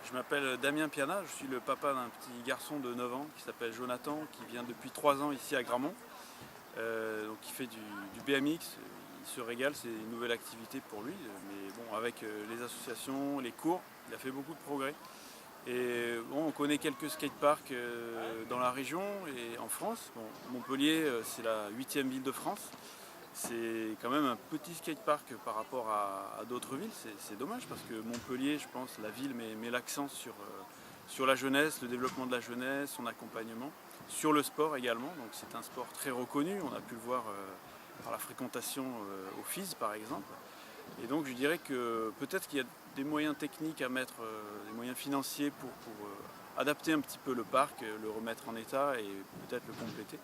Je m'appelle Damien Piana, je suis le papa d'un petit garçon de 9 ans qui s'appelle Jonathan, qui vient depuis 3 ans ici à Gramont. Donc il fait du BMX, il se régale, c'est une nouvelle activité pour lui, mais bon, avec les associations, les cours, il a fait beaucoup de progrès. Et bon, on connaît quelques skateparks dans la région et en France. Bon, Montpellier, c'est la 8e ville de France. C'est quand même un petit skatepark par rapport à d'autres villes. C'est dommage parce que Montpellier, je pense, la ville met l'accent sur la jeunesse, le développement de la jeunesse, son accompagnement, sur le sport également. Donc c'est un sport très reconnu, on a pu le voir par la fréquentation au FIS par exemple. Et donc je dirais que peut-être qu'il y a des moyens techniques à mettre, des moyens financiers pour adapter un petit peu le parc, le remettre en état et peut-être le compléter.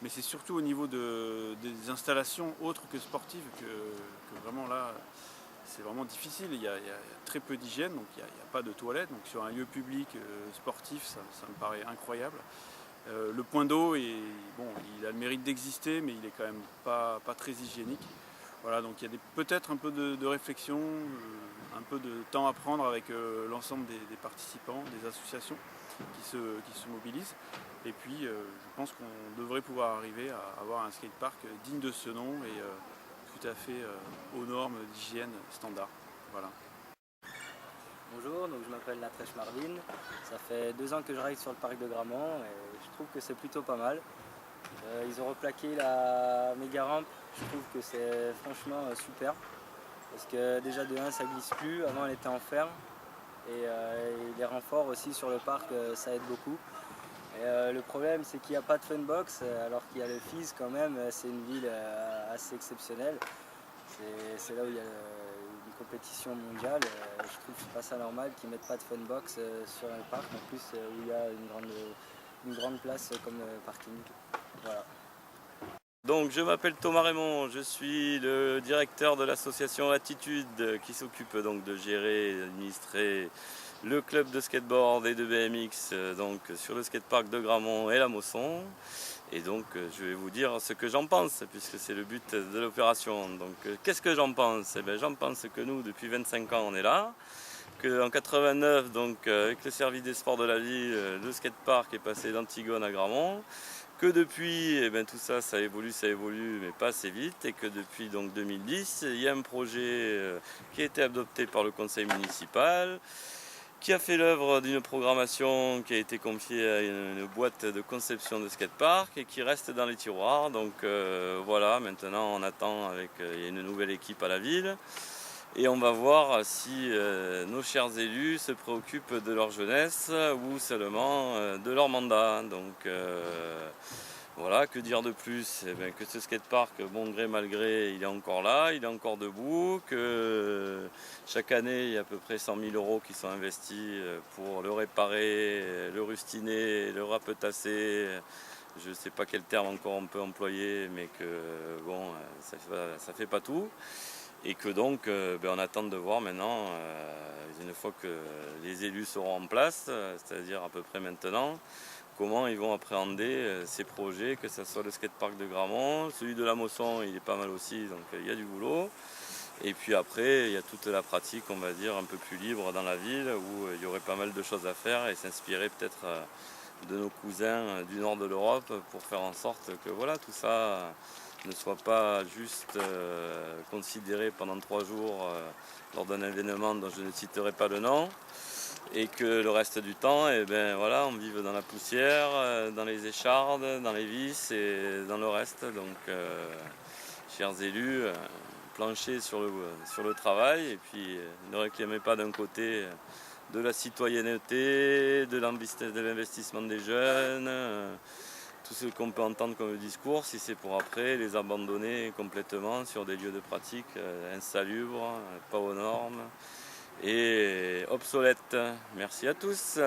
Mais c'est surtout au niveau des installations autres que sportives que vraiment là, c'est vraiment difficile. Il y a très peu d'hygiène, donc il n'y a pas de toilettes. Donc sur un lieu public sportif, ça me paraît incroyable. Le point d'eau, bon, il a le mérite d'exister, mais il est quand même pas très hygiénique. Voilà, donc il y a peut-être un peu de réflexion, un peu de temps à prendre avec l'ensemble des participants, des associations qui se mobilisent. Et puis je pense qu'on devrait pouvoir arriver à avoir un skatepark digne de ce nom et tout à fait aux normes d'hygiène standard. Voilà. Bonjour, donc je m'appelle Natrèche Marvin. Ça fait 2 ans que je ride sur le parc de Gramont et je trouve que c'est plutôt pas mal. Ils ont replaqué la méga rampe, je trouve que c'est franchement super. Parce que déjà de 1 ça glisse plus, avant elle était en fer. Et les renforts aussi sur le parc, ça aide beaucoup. Et le problème c'est qu'il n'y a pas de funbox alors qu'il y a le FIS quand même, c'est une ville assez exceptionnelle. C'est là où il y a une compétition mondiale. Je trouve que c'est pas ça normal qu'ils mettent pas de funbox sur le parc, en plus où il y a une grande place comme parking. Voilà. Donc je m'appelle Thomas Raymond, je suis le directeur de l'association Attitude qui s'occupe donc de gérer et d'administrer le club de skateboard et de BMX donc sur le skatepark de Gramont et la Mosson. Et donc je vais vous dire ce que j'en pense puisque c'est le but de l'opération. Donc qu'est-ce que j'en pense? Eh bien, j'en pense que nous depuis 25 ans on est là. Qu'en 89, donc, avec le service des sports de la ville, le skatepark est passé d'Antigone à Gramont. Que depuis, eh bien, tout ça, ça évolue, mais pas assez vite. Et que depuis donc, 2010, il y a un projet qui a été adopté par le conseil municipal, qui a fait l'œuvre d'une programmation qui a été confiée à une boîte de conception de skatepark et qui reste dans les tiroirs. Donc voilà, maintenant on attend il y a une nouvelle équipe à la ville. Et on va voir si nos chers élus se préoccupent de leur jeunesse ou seulement de leur mandat. Donc voilà, que dire de plus? Eh bien, que ce skatepark, bon gré mal gré, il est encore là, il est encore debout, que chaque année il y a à peu près 100 000 € qui sont investis pour le réparer, le rustiner, le rapetasser. Je ne sais pas quel terme encore on peut employer, mais que bon, ça fait pas tout. Et que donc on attend de voir maintenant, une fois que les élus seront en place, c'est-à-dire à peu près maintenant, comment ils vont appréhender ces projets, que ce soit le skatepark de Gramont, celui de la Mosson, il est pas mal aussi, donc il y a du boulot. Et puis après, il y a toute la pratique, on va dire, un peu plus libre dans la ville, où il y aurait pas mal de choses à faire et s'inspirer peut-être de nos cousins du nord de l'Europe pour faire en sorte que voilà, tout ça ne soit pas juste considéré pendant 3 jours lors d'un événement dont je ne citerai pas le nom, et que le reste du temps, eh ben, voilà, on vive dans la poussière, dans les échardes, dans les vis et dans le reste. Donc, chers élus, planchez sur le travail et puis ne réclamez pas d'un côté de la citoyenneté, de l'investissement des jeunes, tout ce qu'on peut entendre comme discours, si c'est pour après les abandonner complètement sur des lieux de pratique insalubres, pas aux normes et obsolètes. Merci à tous.